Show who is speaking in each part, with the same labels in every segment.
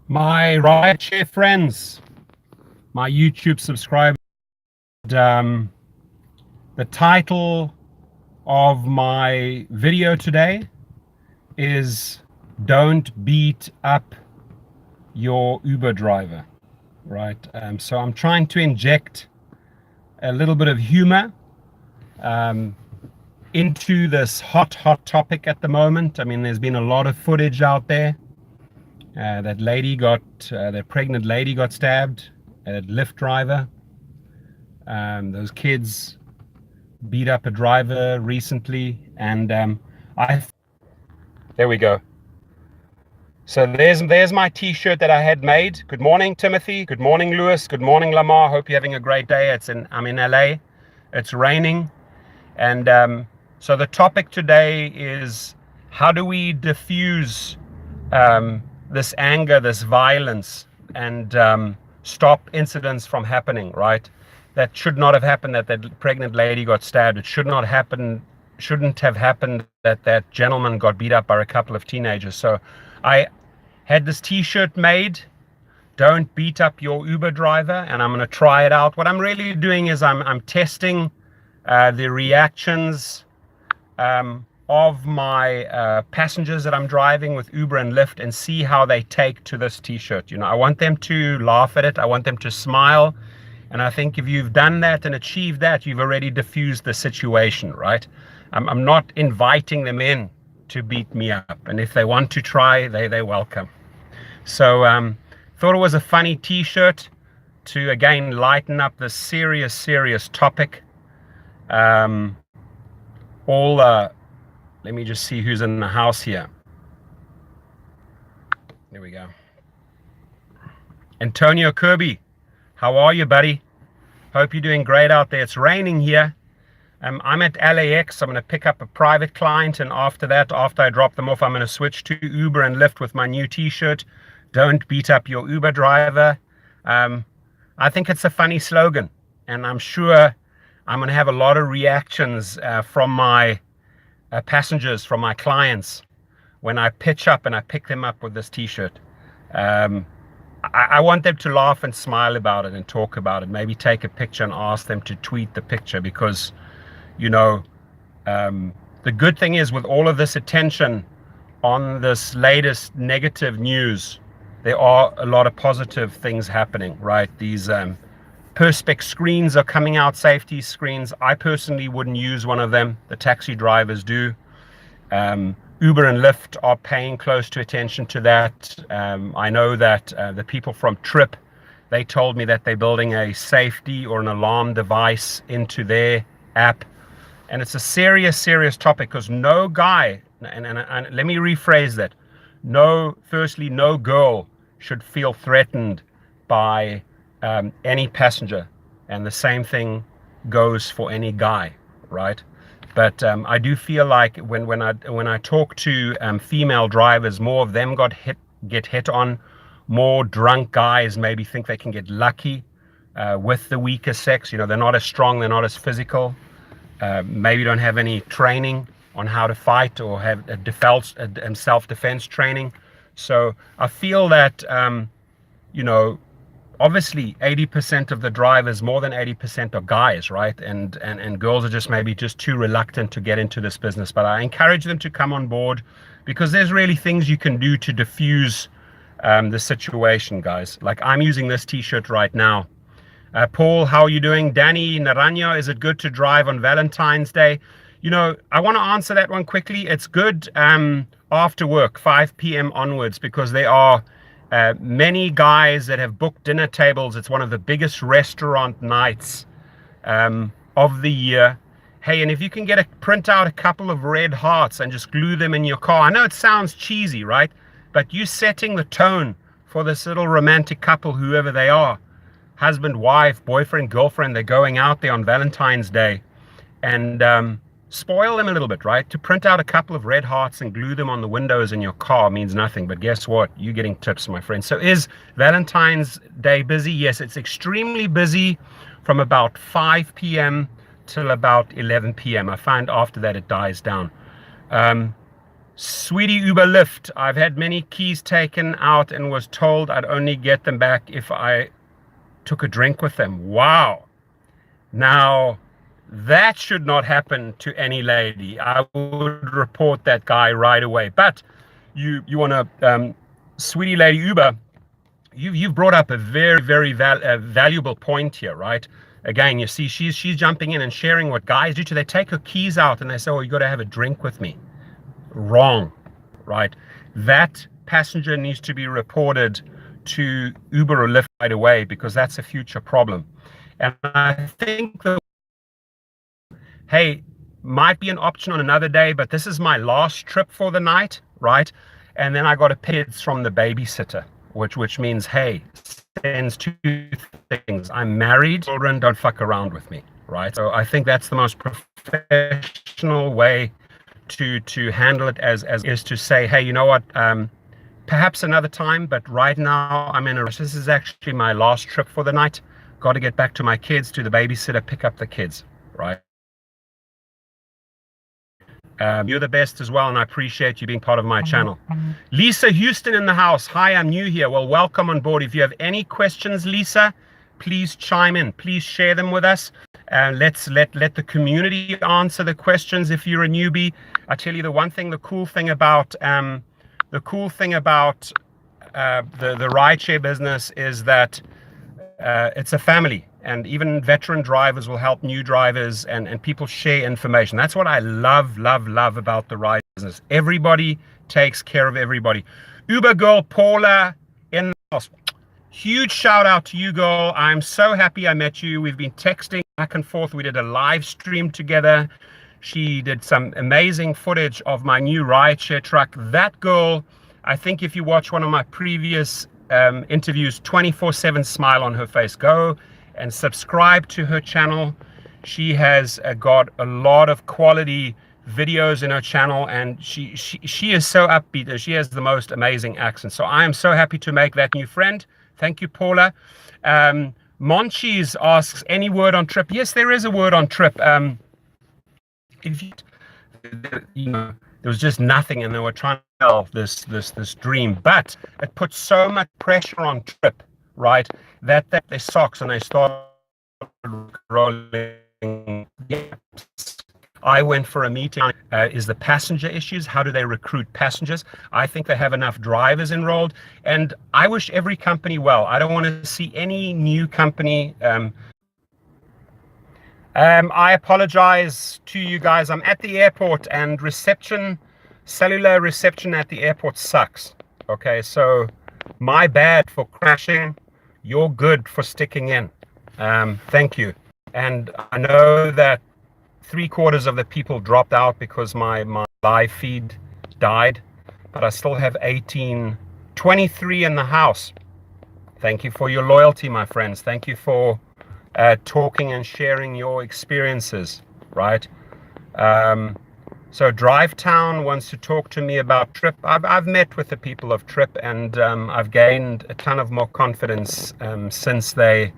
Speaker 1: My rideshare friends, my YouTube subscribers, um, the title of my video today is Don't Beat Up Your Uber Driver, right? So I'm trying to inject a little bit of humor um, into this hot topic at the moment. I mean, there's been a lot of footage out there. That pregnant lady got stabbed, a Lyft driver. Those kids beat up a driver recently, and there we go. So there's my T-shirt that I had made. Good morning, Timothy. Good morning, Lewis. Good morning, Lamar. Hope you're having a great day. I'm in LA. It's raining, and so the topic today is how do we diffuse this anger, this violence, and stop incidents from happening, right? That should not have happened, that pregnant lady got stabbed. It shouldn't have happened that that gentleman got beat up by a couple of teenagers. So I had this T-shirt made, Don't Beat Up Your Uber Driver, and I'm going to try it out. What I'm really doing is I'm testing the reactions of my passengers that I'm driving with Uber and Lyft and see how they take to this T-shirt. I want them to laugh at it. I want them to smile. And I think if you've done that and achieved that, you've already diffused the situation, right? I'm not inviting them in to beat me up. And if they want to try, they're welcome. So thought it was a funny T-shirt to, again, lighten up this serious topic. Let me just see who's in the house here. There we go. Antonio Kirby, how are you, buddy? Hope you're doing great out there. It's raining here. I'm at LAX. I'm going to pick up a private client, and after I drop them off, I'm going to switch to Uber and Lyft with my new T-shirt, Don't Beat Up Your Uber Driver. I think it's a funny slogan, and I'm sure I'm going to have a lot of reactions from my passengers, from my clients, when I pitch up and I pick them up with this T-shirt. I want them to laugh and smile about it and talk about it. Maybe take a picture and ask them to tweet the picture, because, the good thing is, with all of this attention on this latest negative news, there are a lot of positive things happening, right? These Perspex screens are coming out, safety screens. I personally wouldn't use one of them. The taxi drivers do. Uber and Lyft are paying close to attention to that. I know that the people from Trip, they told me that they're building a safety or an alarm device into their app. And it's a serious topic, because no guy, and let me rephrase that, firstly, no girl should feel threatened by any passenger. And the same thing goes for any guy, right? But I do feel like when I talk to female drivers, more of them get hit on. More drunk guys maybe think they can get lucky with the weaker sex. They're not as strong, they're not as physical. Maybe don't have any training on how to fight, or have self-defense training. So I feel that obviously 80% of the drivers, more than 80%, are guys, right? And girls are just too reluctant to get into this business. But I encourage them to come on board, because there's really things you can do to diffuse the situation, guys. Like, I'm using this T-shirt right now. Paul, how are you doing? Danny Naranjo, is it good to drive on Valentine's Day? I want to answer that one quickly. It's good after work, 5 p.m. onwards, because there are many guys that have booked dinner tables. It's one of the biggest restaurant nights of the year. Hey, and if you can print out a couple of red hearts and just glue them in your car. I know it sounds cheesy, right? But you're setting the tone for this little romantic couple, whoever they are. Husband, wife, boyfriend, girlfriend, they're going out there on Valentine's Day. And spoil them a little bit, right? To print out a couple of red hearts and glue them on the windows in your car means nothing. But guess what? You're getting tips, my friend. So is Valentine's Day busy? Yes, it's extremely busy from about 5 p.m. till about 11 p.m. I find after that it dies down. Sweetie Uber Lyft. I've had many keys taken out and was told I'd only get them back if I took a drink with them. Wow. Now, that should not happen to any lady. I would report that guy right away. But you want to, Sweetie Lady Uber, you've brought up a very valuable point here, right? Again, you see, she's jumping in and sharing what guys do. They take her keys out and they say, "Oh, you got to have a drink with me." Wrong, right? That passenger needs to be reported to Uber or Lyft right away, because that's a future problem. And I think that, hey, might be an option on another day, but this is my last trip for the night, right? And then I got to pick kids from the babysitter, which means, hey, sends two things. I'm married, children don't fuck around with me, right? So I think that's the most professional way to handle it, as is to say, hey, you know what, perhaps another time, but right now I'm in a rush. This is actually my last trip for the night. Got to get back to my kids, to the babysitter, pick up the kids, right? You're the best as well, and I appreciate you being part of my channel. Lisa Houston in the house. Hi, I'm new here. Well, welcome on board. If you have any questions, Lisa, please chime in. Please share them with us. Let's let the community answer the questions. If you're a newbie, I tell you the cool thing about the rideshare business is that it's a family, and even veteran drivers will help new drivers, and people share information. That's what I love about the ride business. Everybody takes care of everybody. Uber girl Paula in the house. Huge shout out to you, girl. I'm so happy I met you. We've been texting back and forth. We did a live stream together. She did some amazing footage of my new rideshare truck. That girl, I think if you watch one of my previous interviews, 24/7 smile on her face. Go and subscribe to her channel. She has got a lot of quality videos in her channel, and she is so upbeat. She has the most amazing accent. So I am so happy to make that new friend. Thank you, Paula. Monchis asks, any word on trip? Yes, there is a word on trip. If you know, there was just nothing, and they were trying to sell this dream, but it put so much pressure on Trip, right, that their socks, and they started rolling. I went for a meeting. Is the passenger issues? How do they recruit passengers? I think they have enough drivers enrolled, and I wish every company well. I don't want to see any new company. I apologize to you guys. I'm at the airport, and cellular reception at the airport sucks. Okay, so my bad for crashing. You're good for sticking in. Thank you. And I know that 3/4 of the people dropped out because my live feed died, but I still have 23 in the house. Thank you for your loyalty, my friends. Thank you for talking and sharing your experiences, right? So Drive Town wants to talk to me about Trip. I've met with the people of Trip, and I've gained a ton of more confidence since they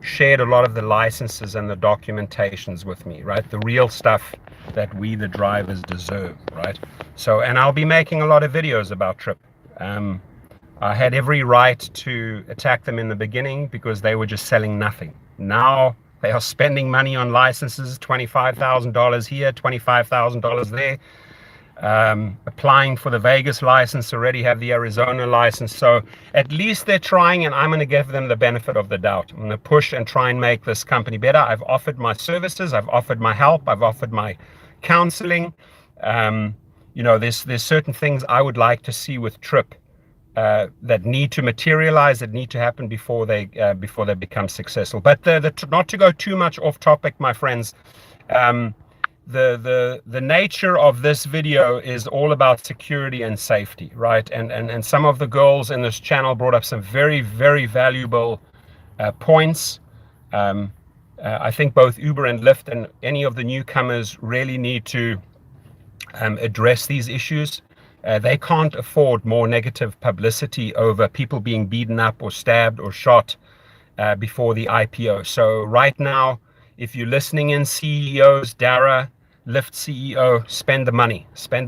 Speaker 1: shared a lot of the licenses and the documentations with me, right? The real stuff that we, the drivers, deserve, right? So, and I'll be making a lot of videos about Trip. I had every right to attack them in the beginning because they were just selling nothing. Now they are spending money on licenses, $25,000 here, $25,000 there. Applying for the Vegas license, already have the Arizona license. So at least they're trying, and I'm going to give them the benefit of the doubt. I'm going to push and try and make this company better. I've offered my services, I've offered my help, I've offered my counseling. You know, there's certain things I would like to see with Trip that need to materialize, that need to happen before they become successful. But not to go too much off topic, my friends. The nature of this video is all about security and safety, right? And some of the girls in this channel brought up some very valuable points. I think both Uber and Lyft and any of the newcomers really need to address these issues. They can't afford more negative publicity over people being beaten up or stabbed or shot before the IPO. So right now, if you're listening in, CEOs, Dara, Lyft CEO, spend the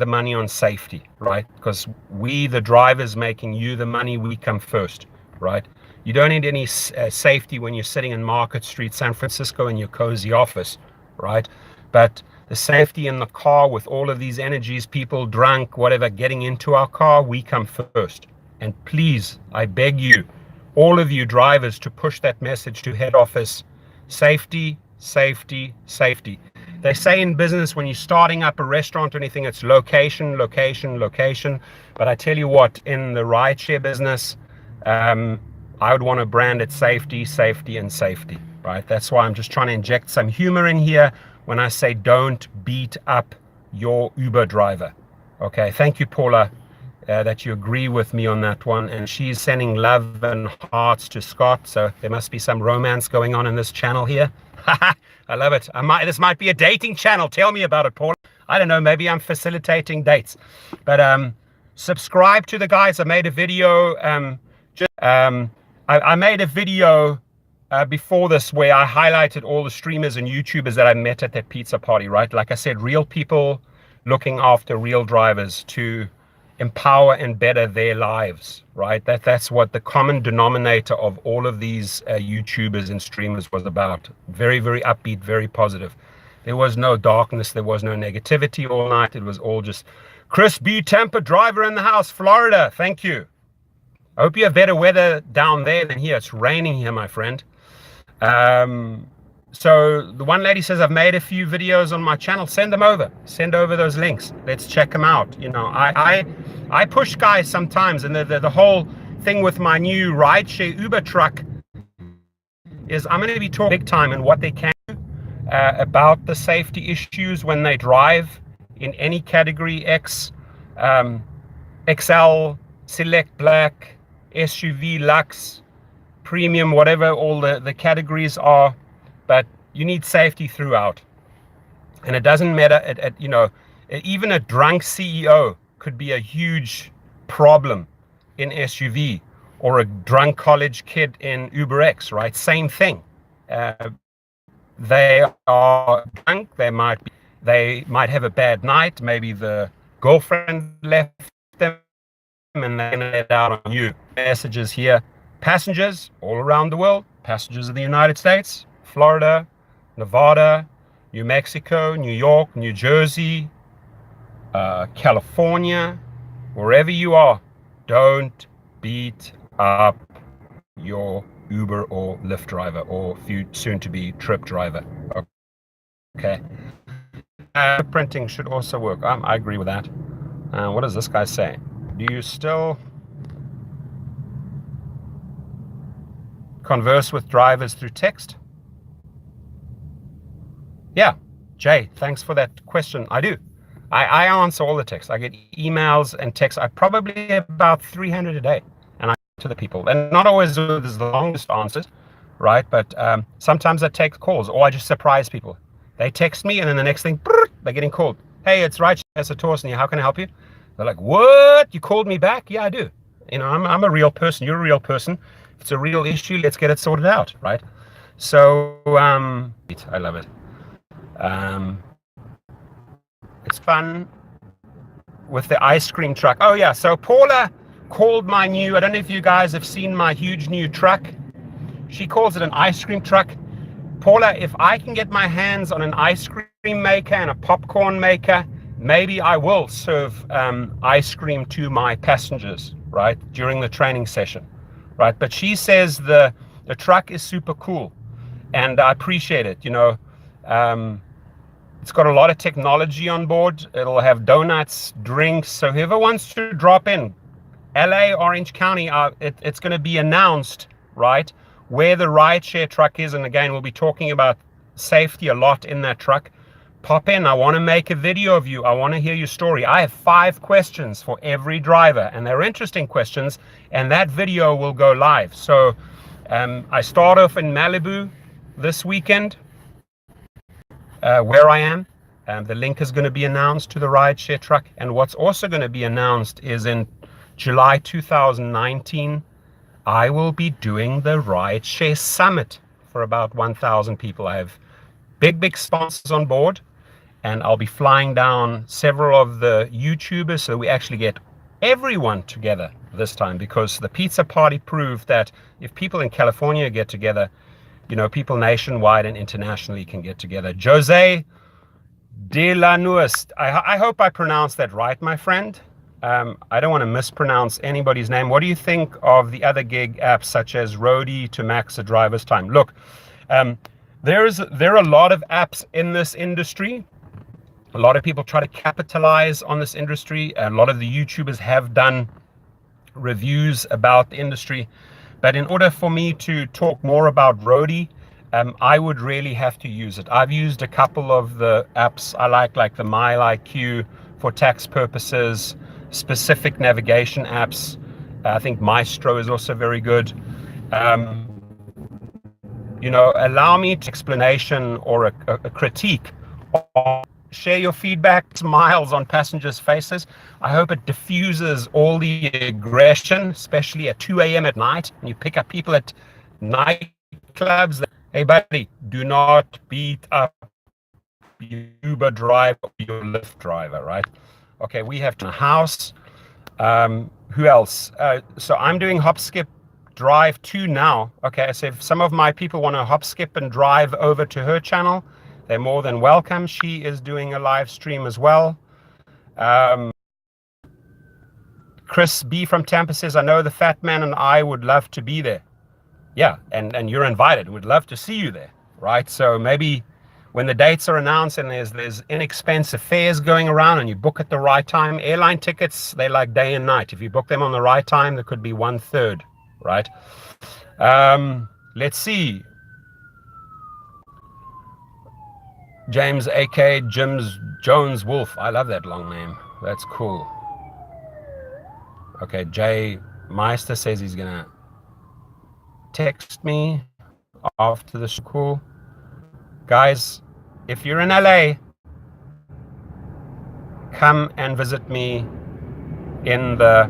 Speaker 1: money on safety, right? Because we, the drivers making you the money, we come first, right? You don't need any safety when you're sitting in Market Street, San Francisco, in your cozy office, right? But the safety in the car with all of these energies, people drunk, whatever, getting into our car, we come first. And please, I beg you, all of you drivers, to push that message to head office: safety, safety, safety. They say in business, when you're starting up a restaurant or anything, it's location, location, location. But I tell you what, in the rideshare business, I would want to brand it safety, safety, and safety, right? That's why I'm just trying to inject some humor in here when I say don't beat up your Uber driver. Okay, thank you, Paula, that you agree with me on that one. And she's sending love and hearts to Scott, so there must be some romance going on in this channel here. I love it. This might be a dating channel. Tell me about it, Paula. I don't know, maybe I'm facilitating dates. But subscribe to the guys. I made a video. I made a video before this where I highlighted all the streamers and YouTubers that I met at that pizza party, right? Like I said, real people looking after real drivers to empower and better their lives, right? That's what the common denominator of all of these YouTubers and streamers was about. Very, very upbeat, very positive. There was no darkness, there was no negativity all night. It was all just Chris B. Tampa driver in the house, Florida. Thank you. I hope you have better weather down there than here. It's raining here, my friend. So the one lady says, I've made a few videos on my channel. Send them over. Send over those links. Let's check them out. You know, I push guys sometimes, and the whole thing with my new rideshare Uber truck is I'm going to be talking big time and what they can do about the safety issues when they drive in any category: X, XL, Select, Black, SUV, Lux, Premium, whatever all the categories are. But you need safety throughout. And it doesn't matter, you know, even a drunk CEO could be a huge problem in SUV, or a drunk college kid in UberX, right? Same thing. They are drunk, they might have a bad night, maybe the girlfriend left them and they let out on you. Messages here: passengers all around the world, passengers of the United States, Florida, Nevada, New Mexico, New York, New Jersey, California, wherever you are, don't beat up your Uber or Lyft driver, or soon to be Trip driver. Okay. Printing should also work. I agree with that. What does this guy say? Do you still converse with drivers through text? Yeah, Jay, thanks for that question. I do. I answer all the texts. I get emails and texts. I probably about 300 a day, and I to the people. And not always the longest answers, right? But sometimes I take calls, or I just surprise people. They text me, and then the next thing, they're getting called. Hey, it's Raj Torsten here. How can I help you? They're like, what? You called me back? Yeah, I do. You know, I'm a real person. You're a real person. If it's a real issue, let's get it sorted out, right? So I love it. It's fun with the ice cream truck. Oh yeah, so Paula called my new, I don't know if you guys have seen my huge new truck. She calls it an ice cream truck. Paula, if I can get my hands on an ice cream maker and a popcorn maker, maybe I will serve ice cream to my passengers, right, during the training session, right? But she says the truck is super cool, and I appreciate it. You know, it's got a lot of technology on board. It'll have donuts, drinks. So whoever wants to drop in, LA, Orange County, it's going to be announced, right, where the rideshare truck is. And again, we'll be talking about safety a lot in that truck. Pop in. I want to make a video of you. I want to hear your story. I have 5 questions for every driver, and they're interesting questions, and that video will go live. So I start off in Malibu this weekend, where I am. The link is going to be announced to the rideshare truck. And what's also going to be announced is in July 2019, I will be doing the rideshare summit for about 1,000 people. I have big sponsors on board, and I'll be flying down several of the YouTubers so we actually get everyone together this time, because the pizza party proved that if people in California get together, people nationwide and internationally can get together. Jose de la Nuez, I hope I pronounced that right, my friend. I don't want to mispronounce anybody's name. What do you think of the other gig apps such as Roadie to max a driver's time? Look, there are a lot of apps in this industry. A lot of people try to capitalize on this industry. A lot of the YouTubers have done reviews about the industry. But in order for me to talk more about Roadie, I would really have to use it. I've used a couple of the apps I like the Mile IQ for tax purposes, specific navigation apps. I think Maestro is also very good. Allow me to explanation or a critique. Share your feedback, smiles on passengers' faces. I hope it diffuses all the aggression, especially at 2 a.m. at night, and you pick up people at nightclubs. Hey, buddy, do not beat up your Uber driver or your Lyft driver, right? Okay, we have a house. Who else? So I'm doing hop, skip, drive 2 now. Okay, so if some of my people want to hop, skip, and drive over to her channel, they're more than welcome. She is doing a live stream as well. Chris B from Tampa says, I know the fat man and I would love to be there. Yeah, and you're invited. We'd love to see you there, right? So maybe when the dates are announced and there's inexpensive fares going around and you book at the right time, airline tickets, they like day and night. If you book them on the right time, there could be 1/3, right? Let's see. James, A.K. Jones Wolf. I love that long name. That's cool. Okay, Jay Meister says he's going to text me after the show. Cool. Guys, if you're in LA, come and visit me in the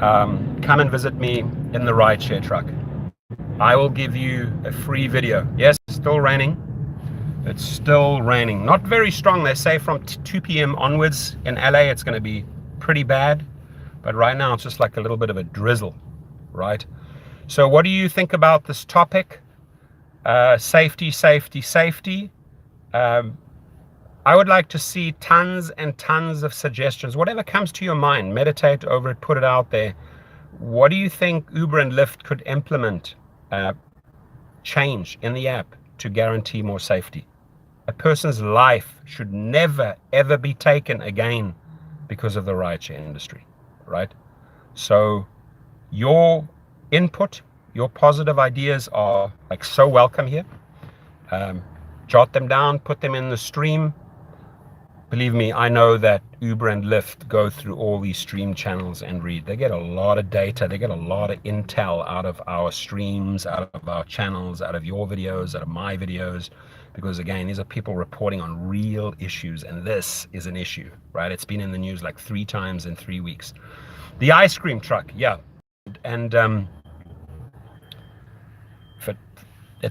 Speaker 1: rideshare truck. I will give you a free video. Yes, it's still raining. It's still raining. Not very strong. They say from 2 p.m. onwards in LA, it's going to be pretty bad. But right now, it's just like a little bit of a drizzle, right? So what do you think about this topic? Safety, safety, safety. I would like to see tons and tons of suggestions. Whatever comes to your mind, meditate over it, put it out there. What do you think Uber and Lyft could implement, change in the app to guarantee more safety? A person's life should never, ever be taken again because of the rideshare industry, right? So your input, your positive ideas are like so welcome here. Jot them down, put them in the stream. Believe me, I know that Uber and Lyft go through all these stream channels and read. They get a lot of data. They get a lot of intel out of our streams, out of our channels, out of your videos, out of my videos. Because again, these are people reporting on real issues, and this is an issue, right? It's been in the news like 3 times in 3 weeks. The ice cream truck, yeah. And at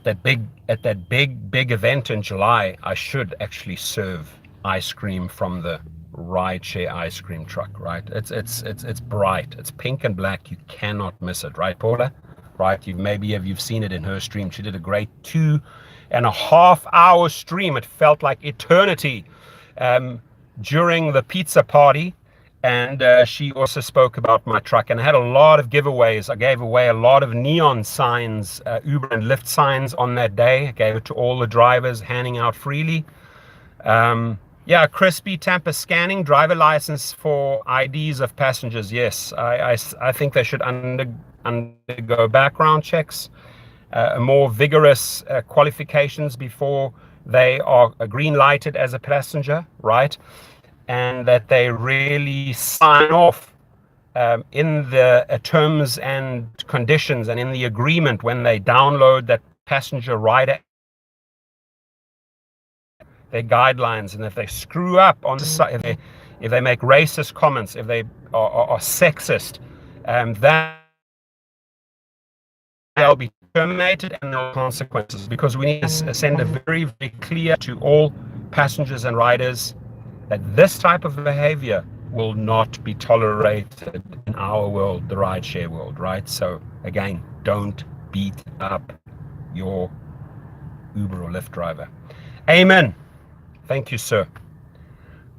Speaker 1: that big event in July, I should actually serve ice cream from the rideshare ice cream truck, right? It's bright, it's pink and black. You cannot miss it, right, Paula? Right? You've seen it in her stream. She did a great 2.5-hour stream. It felt like eternity during the pizza party. And she also spoke about my truck, and I had a lot of giveaways. I gave away a lot of neon signs, Uber and Lyft signs on that day. I gave it to all the drivers, handing out freely. Yeah, Crispy Tampa scanning, driver license for IDs of passengers. Yes, I think they should undergo background checks, more vigorous qualifications before they are green lighted as a passenger, right? And that they really sign off in the terms and conditions and in the agreement when they download that passenger rider, their guidelines. And if they screw up on the side, if they make racist comments, if they are sexist, that they'll be terminated and there are consequences, because we need to send a very, very clear to all passengers and riders that this type of behavior will not be tolerated in our world, the rideshare world, right? So again, don't beat up your Uber or Lyft driver. Amen. Thank you, sir.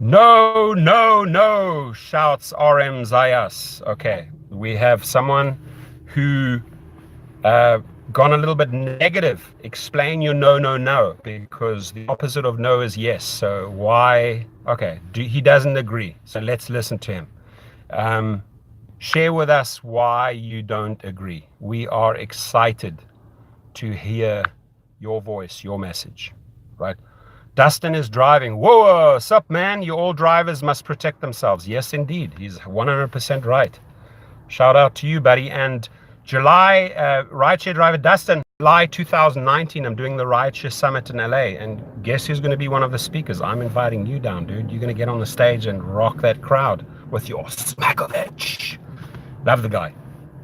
Speaker 1: No, no, no, shouts RM Zayas. Okay, we have someone who gone a little bit negative. Explain your no, no, no, because the opposite of no is yes. So why? Okay, he doesn't agree. So let's listen to him. Share with us why you don't agree. We are excited to hear your voice, your message, right? Dustin is driving. Whoa, what's up, man? You all drivers must protect themselves. Yes, indeed. He's 100% right. Shout out to you, buddy. And July, rideshare driver Dustin, July 2019, I'm doing the rideshare summit in LA. And guess who's going to be one of the speakers? I'm inviting you down, dude. You're going to get on the stage and rock that crowd with your smack of edge. Love the guy.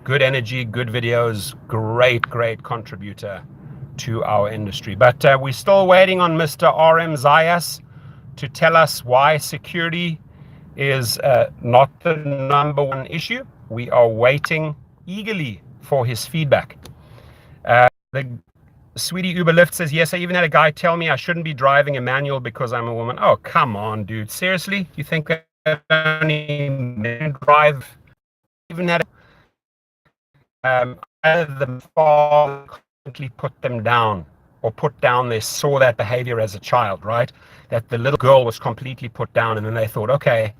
Speaker 1: Good energy, good videos, great, great contributor to our industry. But we're still waiting on Mr. RM Zayas to tell us why security is not the number one issue. We are waiting eagerly for his feedback. The Sweetie Uber Lyft says, yes, I even had a guy tell me I shouldn't be driving a manual because I'm a woman. Oh, come on, dude. Seriously? You think that only men drive? Even had either the father constantly put them down or put down, they saw that behavior as a child, right? That the little girl was completely put down, and then they thought, okay,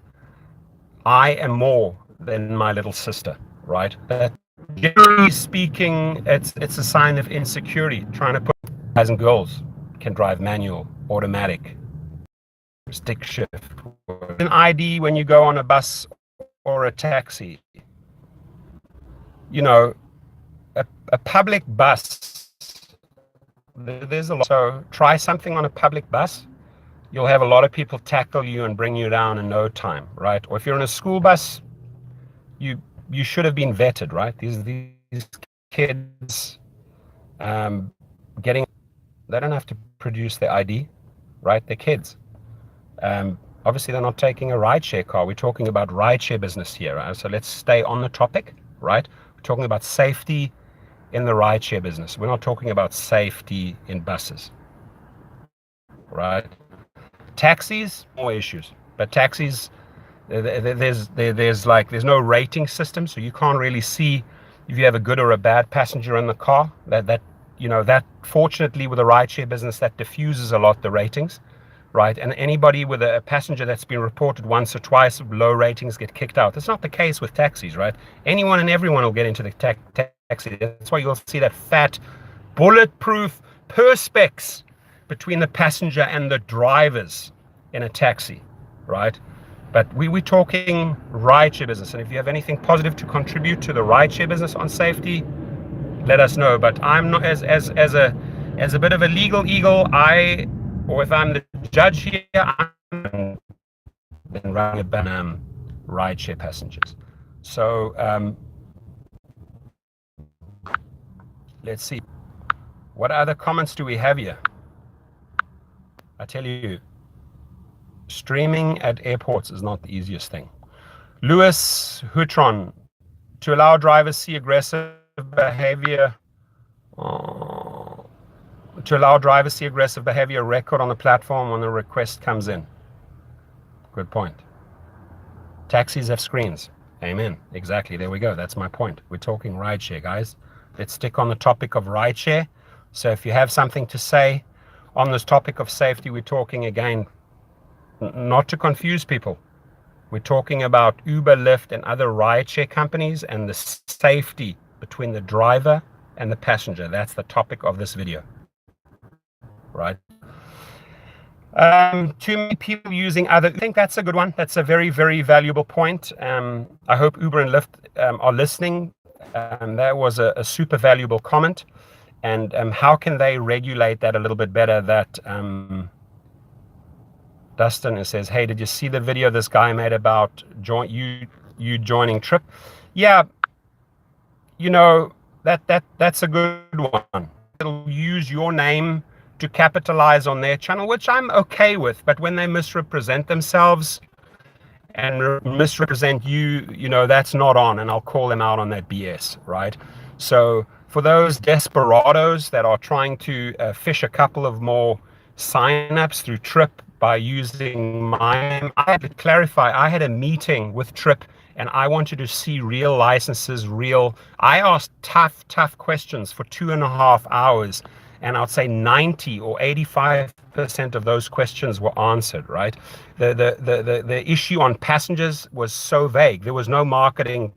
Speaker 1: I am more than my little sister, right? That generally speaking, it's a sign of insecurity, trying to put guys and girls can drive manual, automatic, stick shift. An ID when you go on a bus or a taxi. You know, a public bus, there's a lot. So try something on a public bus. You'll have a lot of people tackle you and bring you down in no time, right? Or if you're in a school bus, you should have been vetted, right? These kids they don't have to produce their ID, right? They're kids. Obviously, they're not taking a rideshare car. We're talking about rideshare business here, right? So let's stay on the topic, right? We're talking about safety in the rideshare business. We're not talking about safety in buses, right? Taxis, more issues, but taxis, there's no rating system, so you can't really see if you have a good or a bad passenger in the car. That fortunately with the rideshare business, that diffuses a lot the ratings, right? And anybody with a passenger that's been reported once or twice of low ratings get kicked out. That's not the case with taxis, right? Anyone and everyone will get into the taxi. That's why you'll see that fat, bulletproof perspex between the passenger and the drivers in a taxi, right? But we're talking rideshare business, and if you have anything positive to contribute to the rideshare business on safety, let us know. But I'm not as a bit of a legal eagle. Or if I'm the judge here, I'm running about rideshare passengers. So let's see. What other comments do we have here? I tell you, streaming at airports is not the easiest thing. Louis Hutron, to allow drivers see aggressive behavior. To allow drivers see aggressive behavior record on the platform when the request comes in. Good point. Taxis have screens. Amen. Exactly. There we go. That's my point. We're talking rideshare, guys. Let's stick on the topic of rideshare. So if you have something to say on this topic of safety, we're talking again, not to confuse people. We're talking about Uber, Lyft, and other rideshare companies and the safety between the driver and the passenger. That's the topic of this video, right? Too many people using other. I think that's a good one. That's a very, very valuable point. I hope Uber and Lyft are listening. That was a super valuable comment. And how can they regulate that a little bit better? That Dustin says, hey, did you see the video this guy made about you joining Trip? Yeah, you know, that's a good one. It'll use your name to capitalize on their channel, which I'm okay with. But when they misrepresent themselves and misrepresent you, that's not on, and I'll call them out on that BS, right? So for those desperados that are trying to fish a couple of more signups through Trip by using my name, I had to clarify, I had a meeting with Trip and I wanted to see real licenses, I asked tough questions for 2.5 hours, and I'd say 90 or 85% of those questions were answered, right? The issue on passengers was so vague. There was no marketing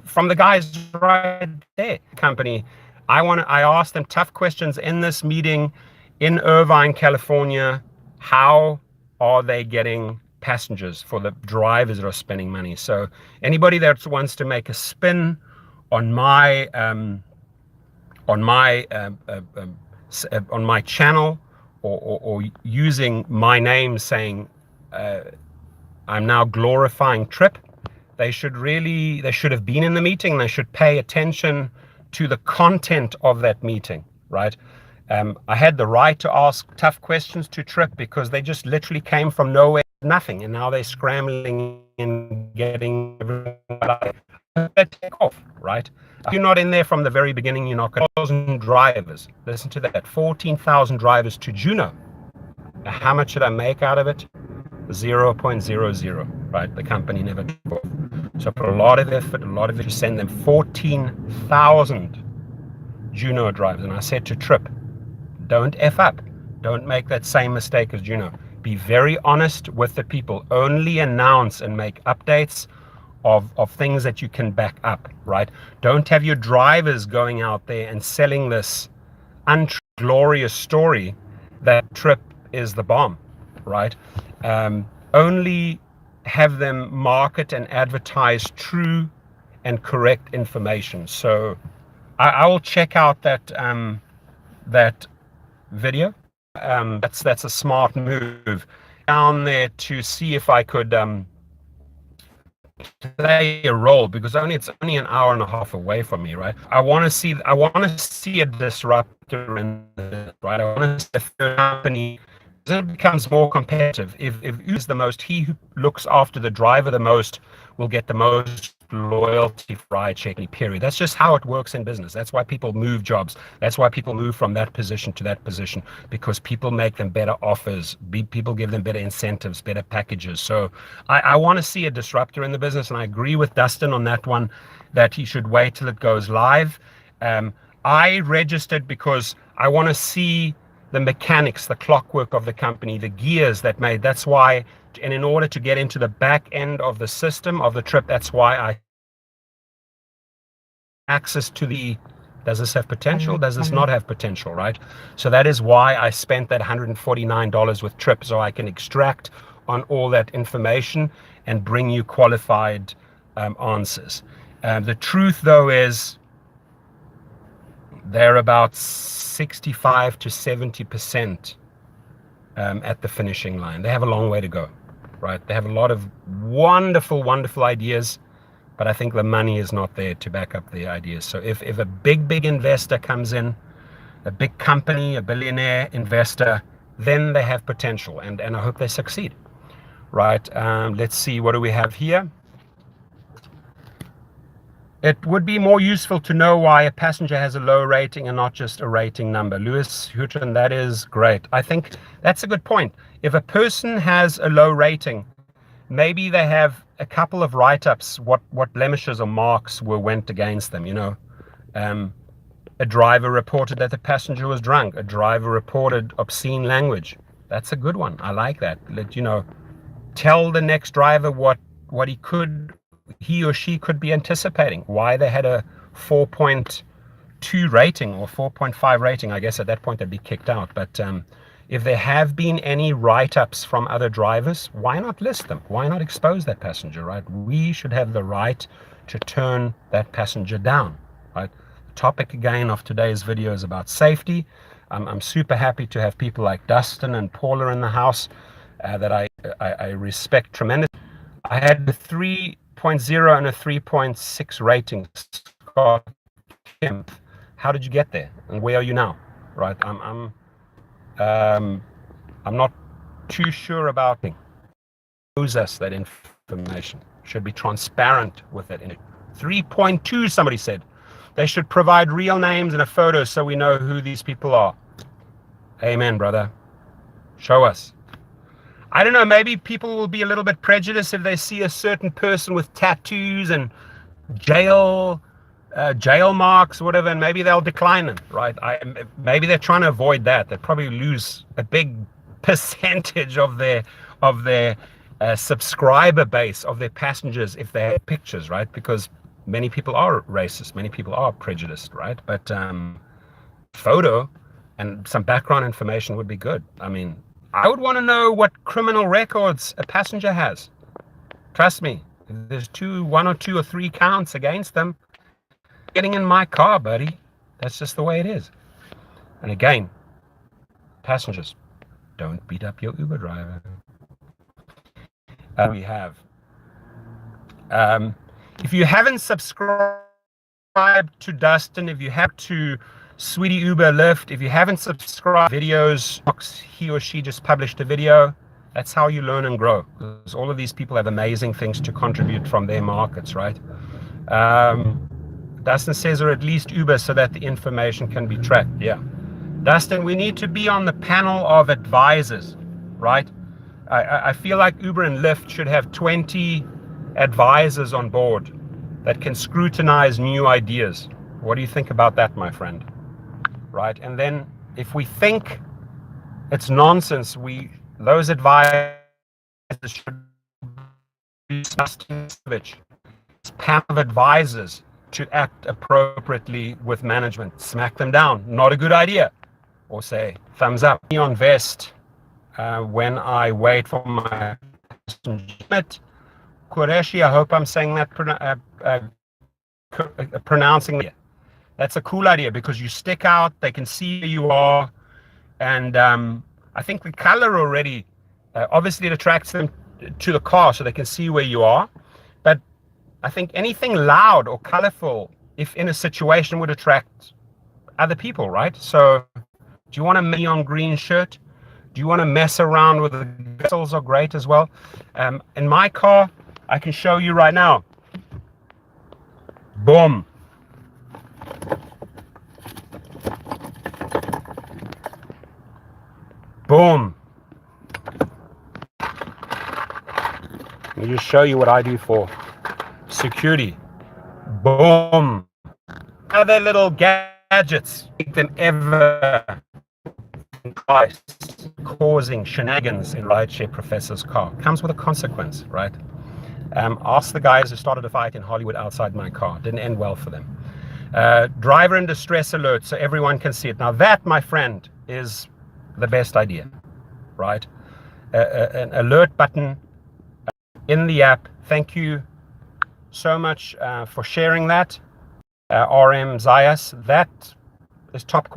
Speaker 1: from the guys right there. Company, I asked them tough questions in this meeting in Irvine, California. How are they getting passengers for the drivers that are spending money? So anybody that wants to make a spin on my on my channel, or using my name, saying I'm now glorifying Trip, they should have been in the meeting. They should pay attention to the content of that meeting, right? I had the right to ask tough questions to Trip because they just literally came from nowhere, nothing, and now they're scrambling and getting that take off, right? If you're not in there from the very beginning, you're not going to. 1,000 drivers. Listen to that. 14,000 drivers to Juneau. Now, how much did I make out of it? 0.00, right? The company never took off. So for a lot of effort, to send them 14,000 Juneau drivers. And I said to Trip, don't F up. Don't make that same mistake as Juneau. Be very honest with the people. Only announce and make updates of things that you can back up, right? Don't have your drivers going out there and selling this unglorious story that Trip is the bomb, right? Only have them market and advertise true and correct information. So I will check out that that video. That's a smart move down there to see if I could play a role, because it's only an hour and a half away from me, right? I want to see a disruptor in this, right? I want to see a third company. It becomes more competitive. If who's the most, he who looks after the driver the most will get the most loyalty for ride checking, period. That's just how it works in business. That's why people move jobs. That's why people move from that position to that position, because people make them better offers. People give them better incentives, better packages. So I want to see a disruptor in the business, and I agree with Dustin on that one, that he should wait till it goes live. I registered because I want to see the mechanics, the clockwork of the company, the gears that made. That's why, and in order to get into the back end of the system of the Trip, that's why I access to the, does this have potential? Does this not have potential, right? So that is why I spent that $149 with Trip, so I can extract on all that information and bring you qualified answers. The truth, though, is they're about 65 to 70% at the finishing line. They have a long way to go, right? They have a lot of wonderful ideas, but I think the money is not there to back up the ideas. So if a big investor comes in, a big company, a billionaire investor, then they have potential, and I hope they succeed, right? Let's see, what do we have here? It would be more useful to know why a passenger has a low rating and not just a rating number. Lewis Houghton, that is great. I think that's a good point. If a person has a low rating, maybe they have a couple of write-ups, what blemishes or marks went against them, A driver reported that the passenger was drunk. A driver reported obscene language. That's a good one. I like that. Tell the next driver what he or she could be anticipating, why they had a 4.2 rating or 4.5 rating. I guess at that point they'd be kicked out. But if there have been any write-ups from other drivers, why not list them? Why not expose that passenger, right? We should have the right to turn that passenger down, right? The topic again of today's video is about safety. I'm super happy to have people like Dustin and Paula in the house that I respect tremendously. I had a 3.0 and a 3.6 rating. Scott, How did you get there? And where are you now? Right? I'm not too sure about it. Knows us that information. Should be transparent with it. 3.2, somebody said. They should provide real names and a photo so we know who these people are. Amen, brother. Show us. I don't know, maybe people will be a little bit prejudiced if they see a certain person with tattoos and jail marks or whatever, and maybe they'll decline them, right? Maybe they're trying to avoid that. They probably lose a big percentage of their subscriber base, of their passengers, if they have pictures, right? Because many people are racist, many people are prejudiced, right? But photo and some background information would be good. I mean, I would want to know what criminal records a passenger has. Trust me, if there's one or two or three counts against them, getting in my car, buddy. That's just the way it is. And again, passengers, don't beat up your Uber driver. We have. If you haven't subscribed to Dustin, if you have to Sweetie Uber Lyft, if you haven't subscribed videos, he or she just published a video. That's how you learn and grow. Because all of these people have amazing things to contribute from their markets, right? Dustin says, or at least Uber, so that the information can be tracked. Yeah. Dustin, we need to be on the panel of advisors, right? I feel like Uber and Lyft should have 20 advisors on board that can scrutinize new ideas. What do you think about that, my friend? Right? And then if we think it's nonsense, those advisors should be panel of advisors to act appropriately with management. Smack them down. Not a good idea. Or say, thumbs up. Neon vest when I wait for my Qureshi, I hope I'm saying that, pronouncing it. That's a cool idea because you stick out, they can see who you are, and I think the color already, obviously it attracts them to the car so they can see where you are, but I think anything loud or colorful, if in a situation, would attract other people, right? So do you want a neon green shirt? Do you want to mess around with the whistles? Are great as well. In my car, I can show you right now. Boom. Boom. Let me just show you what I do for security. Boom. Other little gadgets, make them ever causing shenanigans in rideshare professor's car. Comes with a consequence, right? Ask the guys who started a fight in Hollywood outside my car. Didn't end well for them. Driver in distress alert, so everyone can see it. Now that, my friend, is the best idea, right? An alert button in the app. Thank you so much for sharing that, RM Zayas. That is a top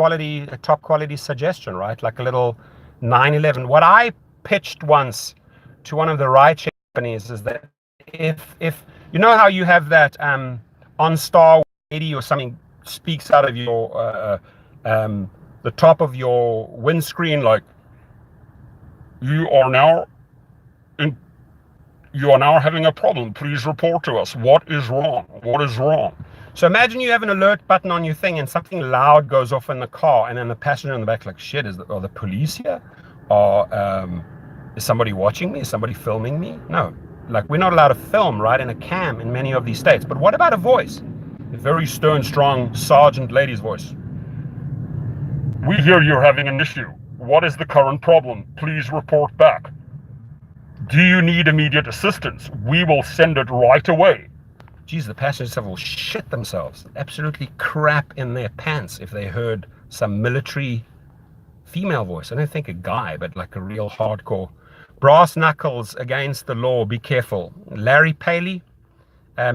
Speaker 1: quality suggestion, right? Like a little 911. What I pitched once to one of the rideshare companies is that if you know how you have that OnStar lady or something speaks out of your the top of your windscreen, like, you are now having a problem, please report to us. What is wrong? What is wrong? So imagine you have an alert button on your thing and something loud goes off in the car, and then the passenger in the back like, shit, are the police here? Or is somebody watching me? Is somebody filming me? No. Like, we're not allowed to film, right, in a cam in many of these states. But what about a voice? A very stern, strong sergeant lady's voice. We hear you're having an issue. What is the current problem? Please report back. Do you need immediate assistance? We will send it right away. Geez, the passengers will shit themselves, absolutely crap in their pants if they heard some military female voice. I don't think a guy, but like a real hardcore. Brass knuckles against the law, be careful. Larry Paley,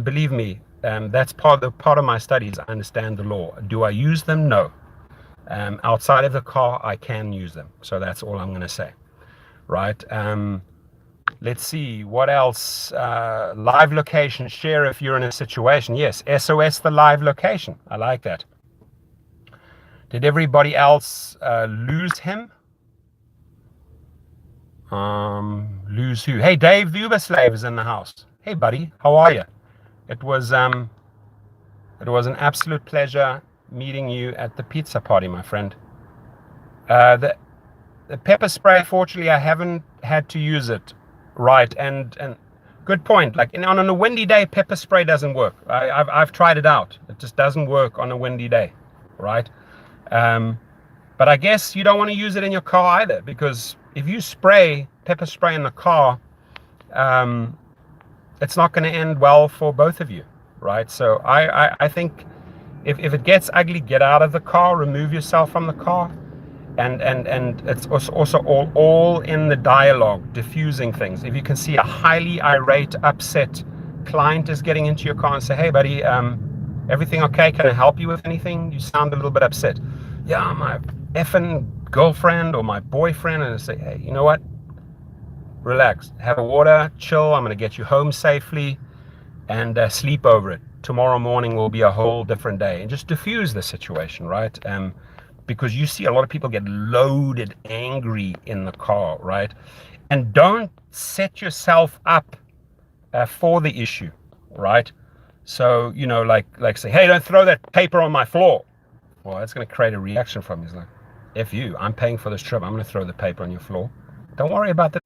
Speaker 1: believe me, that's part of my studies. I understand the law. Do I use them? No. Outside of the car, I can use them. So that's all I'm going to say, right? Let's see, what else? Live location, share if you're in a situation. Yes, SOS the live location. I like that. Did everybody else lose him? Lose who? Hey, Dave, the Uber slave is in the house. Hey, buddy, how are you? It was an absolute pleasure meeting you at the pizza party, my friend. The pepper spray, fortunately, I haven't had to use it. Right, and good point. Like on a windy day, pepper spray doesn't work. I've tried it out. It just doesn't work on a windy day, right? But I guess you don't want to use it in your car either, because if you spray pepper spray in the car, it's not going to end well for both of you, right? So I think if it gets ugly, get out of the car, remove yourself from the car, and it's also all in the dialogue, diffusing things. If you can see a highly irate, upset client is getting into your car and say, hey buddy, everything okay? Can I help you with anything? You sound a little bit upset. Yeah, my effing girlfriend or my boyfriend. And I say, hey, you know what? Relax, have a water, chill. I'm going to get you home safely and sleep over it. Tomorrow morning will be a whole different day. And just diffuse the situation, right? Because you see a lot of people get loaded angry in the car, right? And don't set yourself up for the issue, right? So, you know, like say, hey, don't throw that paper on my floor. Well, that's going to create a reaction from you. It's like, F you, I'm paying for this trip. I'm going to throw the paper on your floor. Don't worry about that.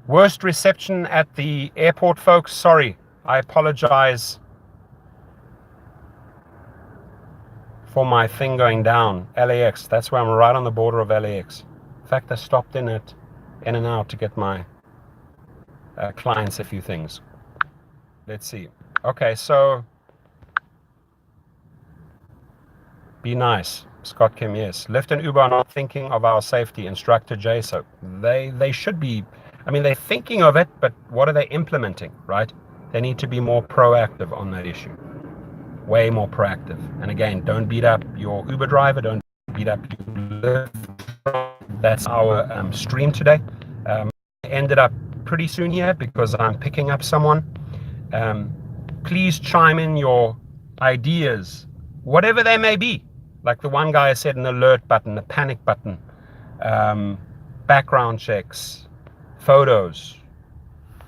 Speaker 1: Worst reception at the airport, folks. Sorry, I apologize for my thing going down. LAX, that's where I'm right on the border of LAX. In fact, I stopped in and out to get my clients a few things. Let's see. Okay, so be nice. Scott Kim, yes. Lyft and Uber are not thinking of our safety. Instructor Jay, so they should be. I mean, they're thinking of it, but what are they implementing, right? They need to be more proactive on that issue. Way more proactive. And again, don't beat up your Uber driver. Don't beat up your Lyft. That's our stream today. I ended up pretty soon here because I'm picking up someone. Please chime in your ideas, whatever they may be. Like the one guy said, an alert button, a panic button, background checks, photos.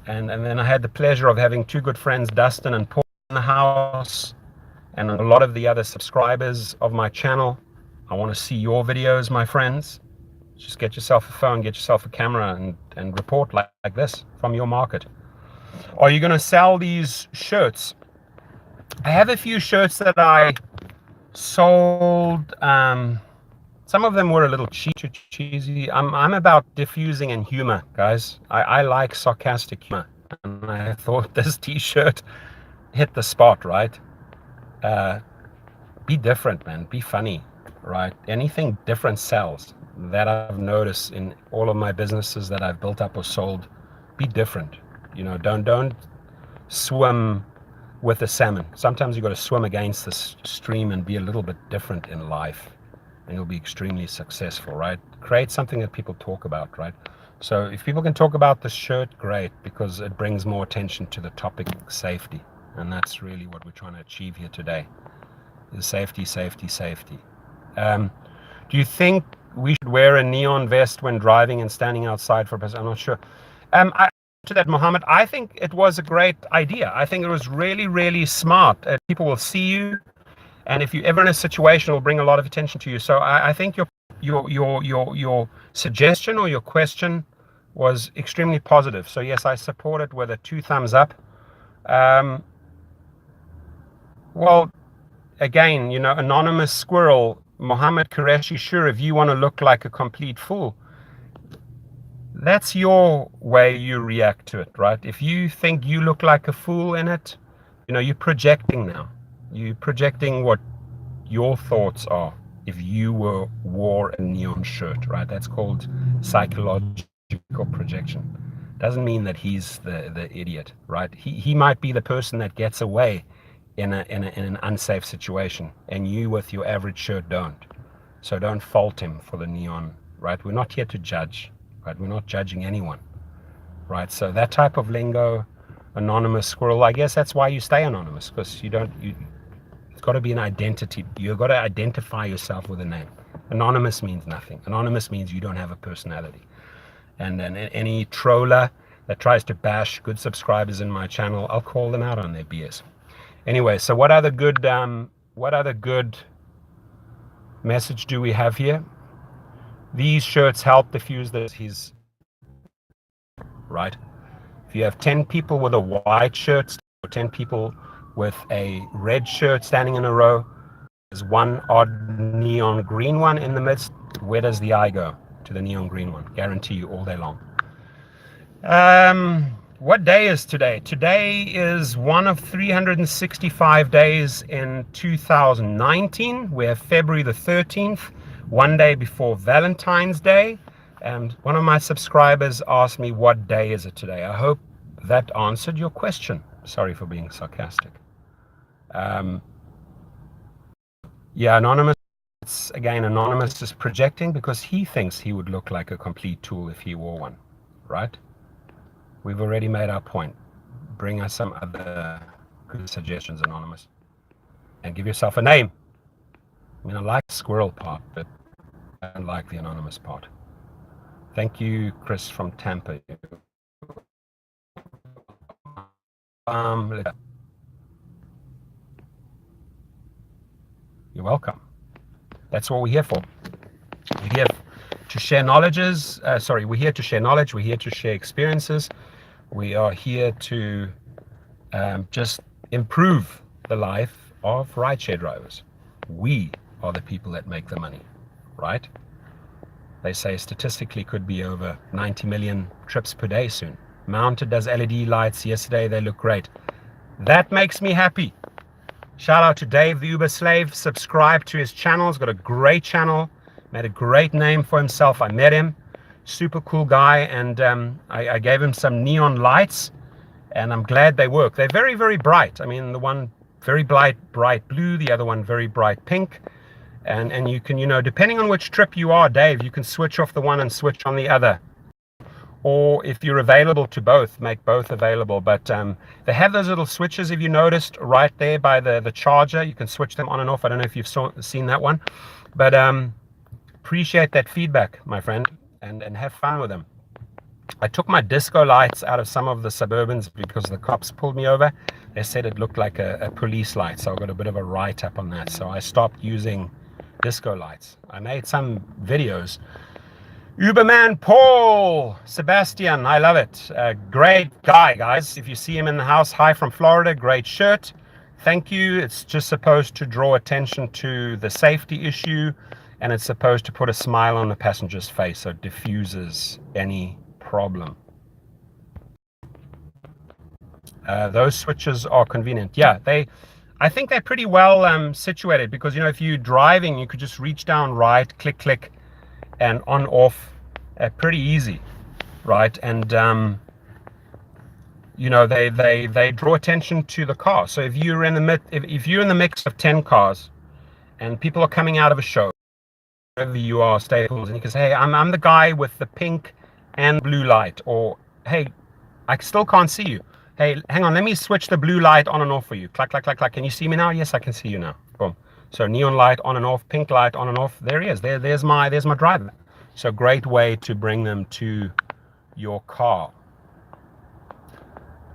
Speaker 1: And then I had the pleasure of having two good friends, Dustin and Paul, in the house, and a lot of the other subscribers of my channel. I want to see your videos, my friends. Just get yourself a phone, get yourself a camera, and report like this from your market. Are you going to sell these shirts? I have a few shirts that I sold. Some of them were a little cheesy. I'm about diffusing and humor, guys. I like sarcastic humor, and I thought this t-shirt hit the spot, right? Be different, man. Be funny, right? Anything different sells. That I've noticed in all of my businesses that I've built up or sold. Be different. You know, don't swim with the salmon. Sometimes you got to swim against the stream and be a little bit different in life, and you'll be extremely successful, right? Create something that people talk about, right? So if people can talk about the shirt, great, because it brings more attention to the topic safety, and that's really what we're trying to achieve here today. Is safety, safety, safety. Do you think we should wear a neon vest when driving and standing outside for a person? I'm not sure. To that, Mohammed, I think it was a great idea. I think it was really, really smart. People will see you, and if you're ever in a situation, it will bring a lot of attention to you. So I think your suggestion or your question was extremely positive. So yes, I support it with a 2 thumbs up. Well, again, you know, anonymous squirrel, Mohammed Qureshi, sure, if you want to look like a complete fool, that's your way you react to it, right? If you think you look like a fool in it, you know, you're projecting now. You're projecting what your thoughts are if you wore a neon shirt, right? That's called psychological projection. Doesn't mean that he's the idiot, right? He might be the person that gets away in an unsafe situation, and you with your average shirt don't. So don't fault him for the neon, right? We're not here to judge, right? We're not judging anyone, right? So that type of lingo, anonymous squirrel, I guess that's why you stay anonymous, because you It's got to be an identity. You've got to identify yourself with a name. Anonymous means nothing. Anonymous means you don't have a personality. And any troller that tries to bash good subscribers in my channel, I'll call them out on their BS. Anyway, so what other good message do we have here? These shirts help diffuse this. He's right. If you have 10 people with a white shirt or 10 people with a red shirt standing in a row, there's one odd neon green one in the midst. Where does the eye go? To the neon green one. Guarantee you all day long. What day is today? Today is one of 365 days in 2019. We're February the 13th, one day before Valentine's Day. And one of my subscribers asked me, what day is it today? I hope that answered your question. Sorry for being sarcastic. Yeah, Anonymous, again, Anonymous is projecting because he thinks he would look like a complete tool if he wore one, right? We've already made our point. Bring us some other good suggestions, Anonymous. And give yourself a name. I mean, I like the squirrel part, but I don't like the Anonymous part. Thank you, Chris from Tampa. You're welcome. That's what we're here for. We're here to share knowledges. We're here to share knowledge. We're here to share experiences. We are here to just improve the life of rideshare drivers. We are the people that make the money, right? They say statistically could be over 90 million trips per day soon. Mounted does LED lights. Yesterday they look great. That makes me happy. Shout out to Dave, the Uber slave. Subscribe to his channel. He's got a great channel. Made a great name for himself. I met him. Super cool guy. And I gave him some neon lights. And I'm glad they work. They're very, very bright. I mean, the one very bright blue. The other one very bright pink. And you can, depending on which trip you are, Dave, you can switch off the one and switch on the other. Or if you're available to both, make both available. But they have those little switches, if you noticed, right there by the charger. You can switch them on and off. I don't know if you've seen that one. But appreciate that feedback, my friend, and have fun with them. I took my disco lights out of some of the Suburbans because the cops pulled me over. They said it looked like a police light, so I got a bit of a write-up on that. So I stopped using disco lights. I made some videos. Uberman Paul Sebastian, I love it. Great guy, guys. If you see him in the house, hi from Florida, great shirt. Thank you. It's just supposed to draw attention to the safety issue, and it's supposed to put a smile on the passenger's face, so it diffuses any problem. Those switches are convenient. Yeah, I think they're pretty well situated because, if you're driving, you could just reach down, right, click, click, and on off pretty easy, right? And they draw attention to the car. So if you're in the mix of 10 cars and people are coming out of a show, wherever you are, Staples, and you can say, hey, I'm the guy with the pink and blue light, or hey, I still can't see you. Hey, hang on, let me switch the blue light on and off for you. Clack, clack, clack, clack. Can you see me now? Yes, I can see you now. Boom. So neon light on and off, pink light on and off. There he is. There's my driver. So great way to bring them to your car.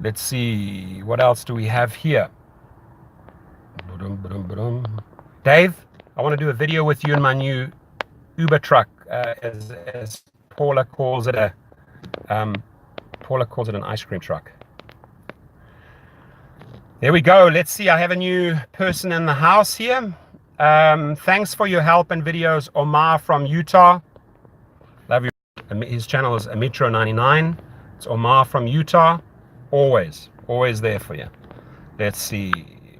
Speaker 1: Let's see, what else do we have here? Dave, I want to do a video with you in my new Uber truck, as Paula calls it an ice cream truck. There we go. Let's see. I have a new person in the house here. Thanks for your help and videos, Omar from Utah. Love you. His channel is Amitro99. It's Omar from Utah. Always there for you. Let's see.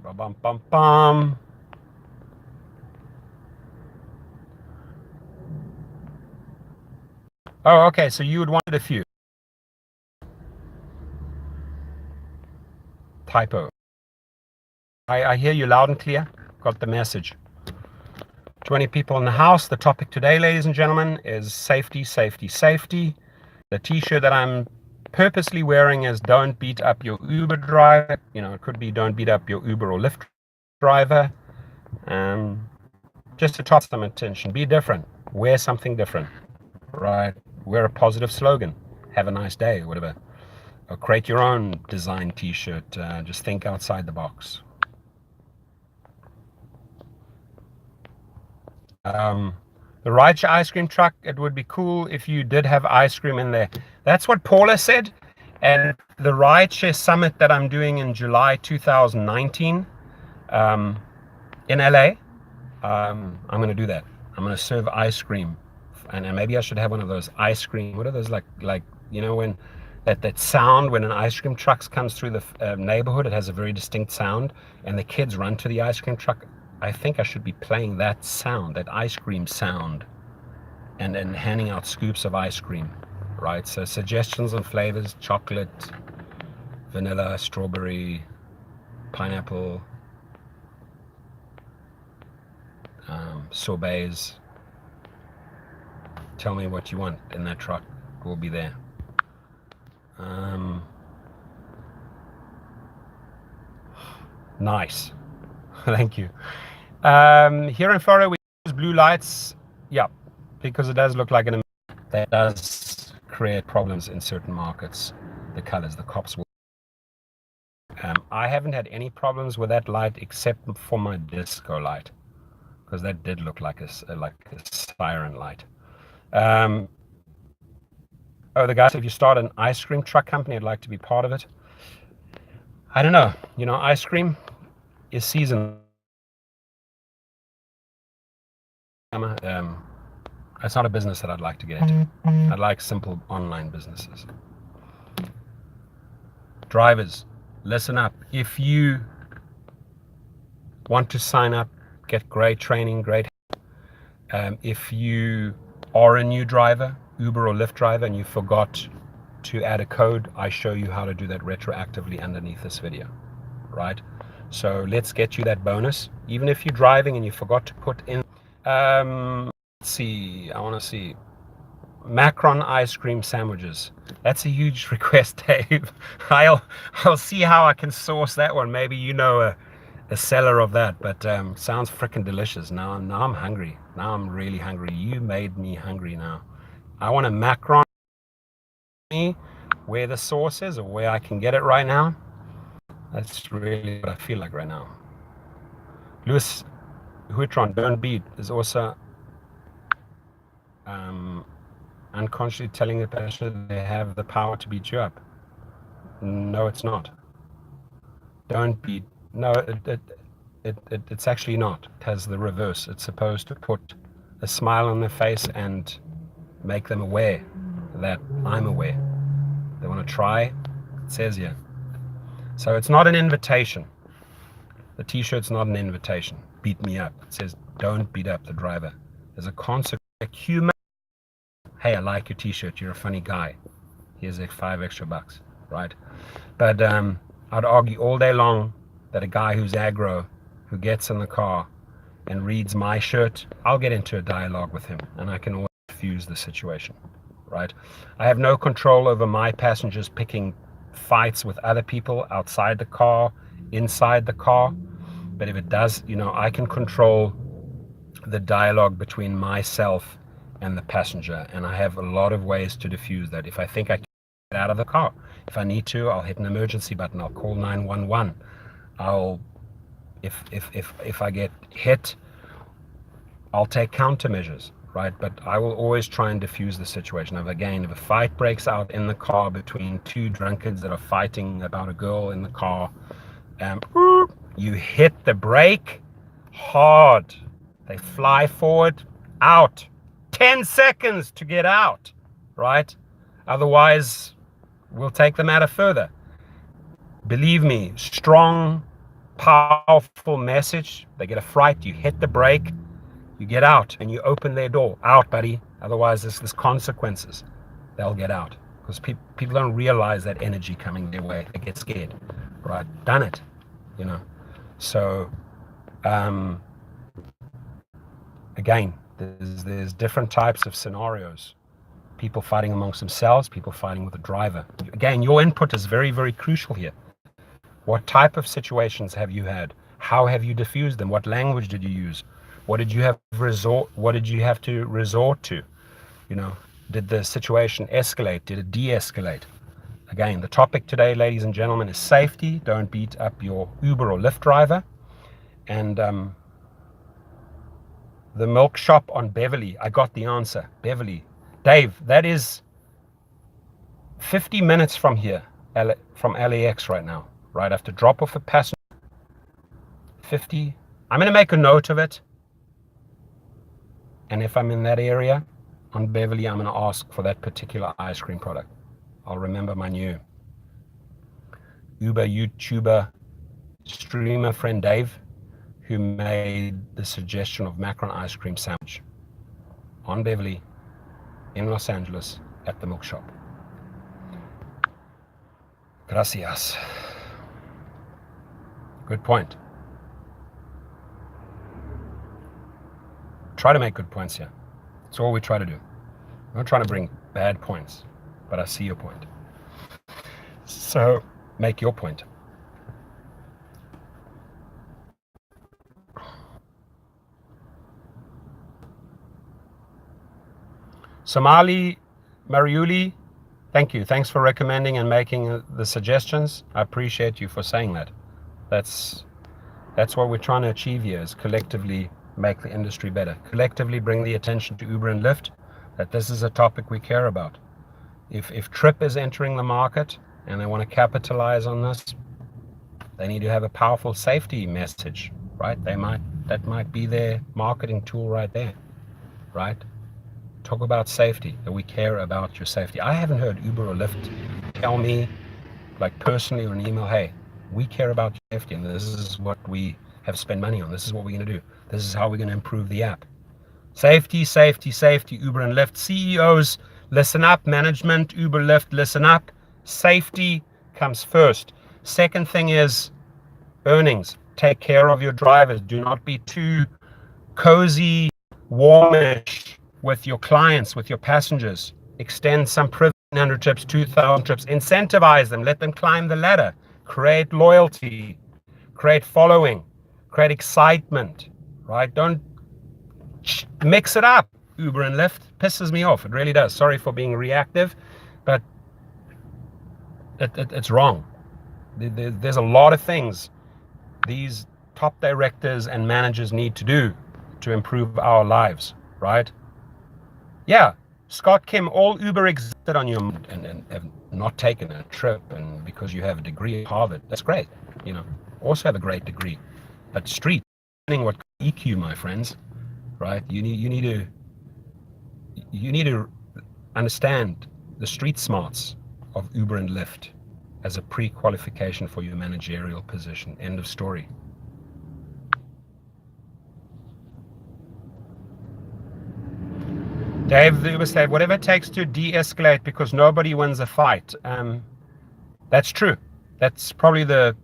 Speaker 1: Bum, bum, bum. Oh, okay. So you would wanted a few. Typo. I hear you loud and clear. Got the message. 20 people in the house. The topic today, ladies and gentlemen, is safety, safety, safety. The t-shirt that I'm purposely wearing is don't beat up your Uber driver. It could be don't beat up your Uber or Lyft driver. Just to try some attention. Be different. Wear something different, right? Wear a positive slogan. Have a nice day, or whatever. Or create your own design T-shirt. Just think outside the box. The rideshare ice cream truck, it would be cool if you did have ice cream in there. That's what Paula said. And the rideshare summit that I'm doing in July 2019 in LA, I'm going to do that. I'm going to serve ice cream. And maybe I should have one of those ice cream, what are those, like you know, when that sound when an ice cream truck comes through the neighborhood, it has a very distinct sound, and the kids run to the ice cream truck. I think I should be playing that sound, that ice cream sound, and handing out scoops of ice cream, right? So suggestions on flavors: chocolate, vanilla, strawberry, pineapple, sorbets. Tell me what you want in that truck. We'll be there. Nice. Thank you. Here in Florida, we use blue lights. Yeah, because it does look like an. That does create problems in certain markets. The colors, the cops will. I haven't had any problems with that light except for my disco light, because that did look like a siren light. Oh, the guy said, if you start an ice cream truck company, I'd like to be part of it. I don't know. You know, ice cream is seasonal. It's not a business that I'd like to get into. I'd like simple online businesses. Drivers, listen up. If you want to sign up, get great training, great. If you are a new driver, Uber or Lyft driver, and you forgot to add a code, I show you how to do that retroactively underneath this video, right? So let's get you that bonus. Even if you're driving and you forgot to put in, let's see, I want to see, Macron ice cream sandwiches. That's a huge request, Dave. I'll see how I can source that one. Maybe you know a seller of that, but sounds freaking delicious. Now I'm hungry. Now I'm really hungry. You made me hungry now. I want a Macron, where the source is or where I can get it right now. That's really what I feel like right now. Louis Huitron, don't beat, is also unconsciously telling the patient they have the power to beat you up. No, it's not. Don't beat. No, it's actually not. It has the reverse. It's supposed to put a smile on their face and make them aware that I'm aware. They want to try, it says here. So it's not an invitation. The t-shirt's not an invitation. Beat me up. It says don't beat up the driver. There's a consequence. Human. Hey, I like your t-shirt. You're a funny guy. Here's like $5 extra, right? But I'd argue all day long that a guy who's aggro, who gets in the car and reads my shirt, I'll get into a dialogue with him and I can always diffuse the situation, right? I have no control over my passengers picking fights with other people outside the car, inside the car. But if it does, you know, I can control the dialogue between myself and the passenger. And I have a lot of ways to diffuse that. If I think I can get out of the car, if I need to, I'll hit an emergency button. I'll call 911. If I get hit, I'll take countermeasures, right? But I will always try and diffuse the situation. If a fight breaks out in the car between two drunkards that are fighting about a girl in the car, you hit the brake hard. They fly forward, out. 10 seconds to get out, right? Otherwise, we'll take the matter further. Believe me, strong, powerful message. They get a fright, you hit the brake, you get out, and you open their door. Out, buddy. Otherwise, there's consequences. They'll get out. Because people don't realize that energy coming their way. They get scared, right? Done it, you know. So, again, there's different types of scenarios. People fighting amongst themselves, people fighting with the driver. Again, your input is very, very crucial here. What type of situations have you had? How have you diffused them? What language did you use? What did you have to resort to? You know, did the situation escalate? Did it de-escalate? Again, the topic today, ladies and gentlemen, is safety. Don't beat up your Uber or Lyft driver. And the milk shop on Beverly, I got the answer. Beverly. Dave, that is 50 minutes from here, from LAX right now. Right, I have to drop off a passenger. 50. I'm going to make a note of it. And if I'm in that area on Beverly, I'm going to ask for that particular ice cream product. I'll remember my new Uber YouTuber streamer friend Dave, who made the suggestion of Macron ice cream sandwich on Beverly in Los Angeles at the milk shop. Gracias. Good point. Try to make good points here. That's all we try to do. I'm not trying to bring bad points, but I see your point. So make your point. Somali Mariuli, thank you. Thanks for recommending and making the suggestions. I appreciate you for saying that. That's what we're trying to achieve here, is collectively make the industry better. Collectively bring the attention to Uber and Lyft that this is a topic we care about. If Trip is entering the market and they want to capitalize on this, they need to have a powerful safety message, right? That might be their marketing tool right there, right? Talk about safety, that we care about your safety. I haven't heard Uber or Lyft tell me, like personally or an email, hey, we care about your safety and this is what we have spent money on. This is what we're going to do. This is how we're going to improve the app. Safety, safety, safety, Uber and Lyft. CEOs, listen up. Management, Uber, Lyft, listen up. Safety comes first. Second thing is earnings. Take care of your drivers. Do not be too cozy, warmish with your clients, with your passengers. Extend some privilege, 100 trips, 2,000 trips. Incentivize them. Let them climb the ladder. Create loyalty. Create following. Create excitement. Right? Don't mix it up. Uber and Lyft pisses me off. It really does. Sorry for being reactive, but it's wrong. There's a lot of things these top directors and managers need to do to improve our lives, right? Yeah, Scott Kim, all Uber existed on you and have not taken a trip, and because you have a degree at Harvard, that's great. You know, also have a great degree, but street what EQ, my friends, right? You need to understand the street smarts of Uber and Lyft as a pre-qualification for your managerial position. End of story. Dave, the Uber said, whatever it takes to de-escalate, because nobody wins a fight. That's true. That's probably the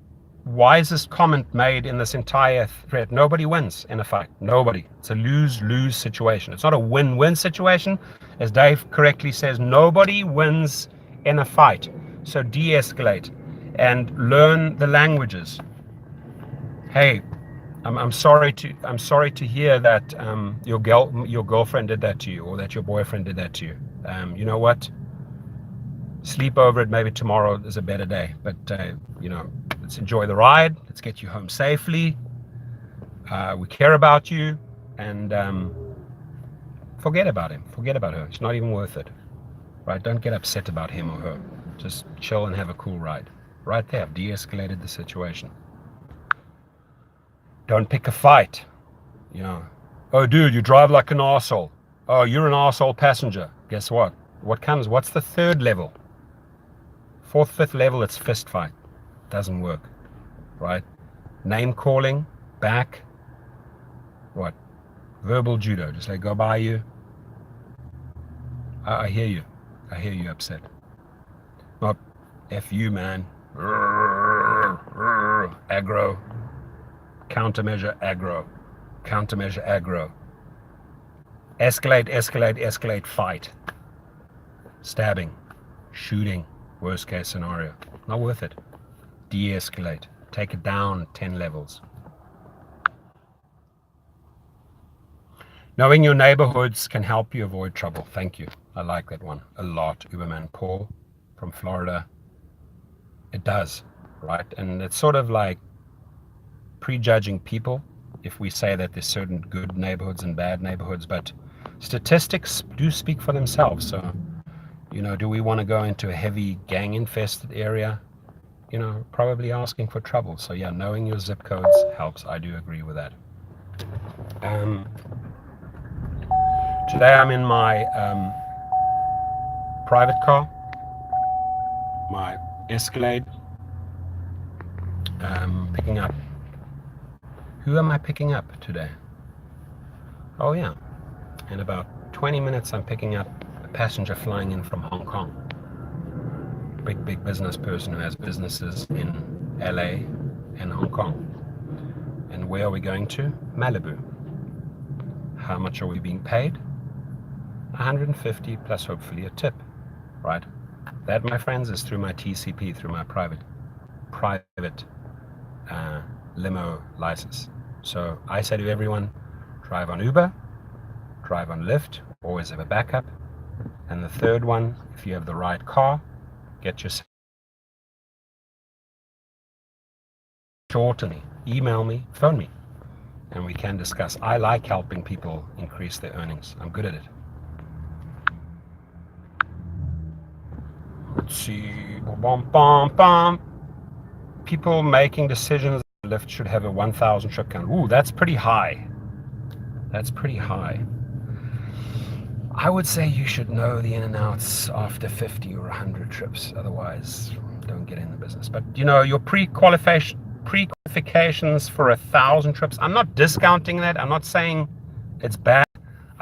Speaker 1: wisest comment made in this entire thread. Nobody wins in a fight. Nobody. It's a lose-lose situation. It's not a win-win situation. As Dave correctly says, nobody wins in a fight. So de-escalate and learn the languages. Hey, I'm sorry to hear that your girlfriend did that to you, or that your boyfriend did that to you. You know what? Sleep over it. Maybe tomorrow is a better day. But you know, let's enjoy the ride. Let's get you home safely. We care about you, and forget about him. Forget about her. It's not even worth it. Right? Don't get upset about him or her. Just chill and have a cool ride. Right there, I've de-escalated the situation. Don't pick a fight. You know, oh dude, you drive like an arsehole. Oh, you're an arsehole passenger. Guess what? What's the third level? Fourth, fifth level, it's fist fight. Doesn't work. Right? Name calling, back. What? Verbal judo. Just like go by you. I hear you. I hear you upset. Not F you, man. Aggro. Countermeasure aggro. Countermeasure aggro. Escalate, escalate, escalate, fight. Stabbing. Shooting. Worst case scenario. Not worth it. De-escalate. Take it down 10 levels. Knowing your neighborhoods can help you avoid trouble. Thank you. I like that one a lot. Uberman Paul from Florida. It does, right? And it's sort of like prejudging people if we say that there's certain good neighborhoods and bad neighborhoods, but statistics do speak for themselves. So, do we want to go into a heavy gang infested area? Probably asking for trouble. So yeah, knowing your zip codes helps. I do agree with that. Today I'm in my private car, my Escalade, picking up. Who am I picking up today? Oh yeah, in about 20 minutes I'm picking up a passenger flying in from Hong Kong. Big business person who has businesses in LA and Hong Kong. And where are we going to? Malibu. How much are we being paid? 150 plus hopefully a tip, right? That, my friends, is through my TCP, through my private limo license. So I say to everyone, drive on Uber, drive on Lyft, always have a backup. And the third one, if you have the right car, get yourself shortly, email me, phone me, and we can discuss. I like helping people increase their earnings. I'm good at it. Let's see. People making decisions. Lyft should have a 1,000 trip count. Ooh, that's pretty high. That's pretty high. I would say you should know the in and outs after 50 or 100 trips. Otherwise, don't get in the business. But your pre-qualifications for 1,000 trips. I'm not discounting that. I'm not saying it's bad.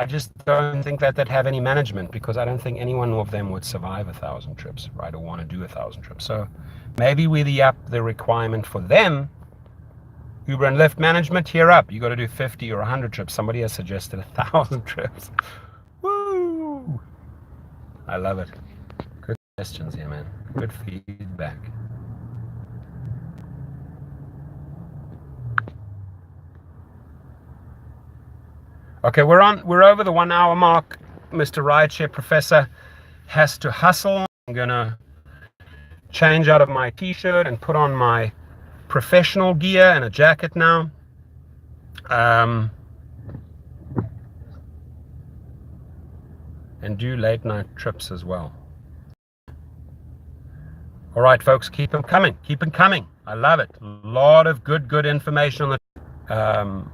Speaker 1: I just don't think that they'd have any management, because I don't think any one of them would survive 1,000 trips, right? Or want to do 1,000 trips. So maybe we up the requirement for them. Uber and Lyft management, here up. You got to do 50 or 100 trips. Somebody has suggested 1,000 trips. Woo! I love it. Good questions here, man. Good feedback. Okay, we're over the 1 hour mark. Mr. Rideshare Professor has to hustle. I'm gonna change out of my t-shirt and put on my professional gear and a jacket now. And do late night trips as well. All right, folks, keep them coming. Keep them coming. I love it. A lot of good information on the.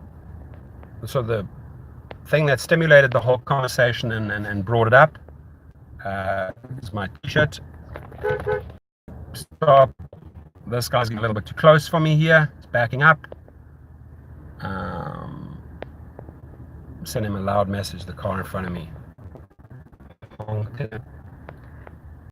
Speaker 1: So the thing that stimulated the whole conversation and brought it up is my t-shirt. Stop. This guy's getting a little bit too close for me here. It's backing up. Send him a loud message, the car in front of me.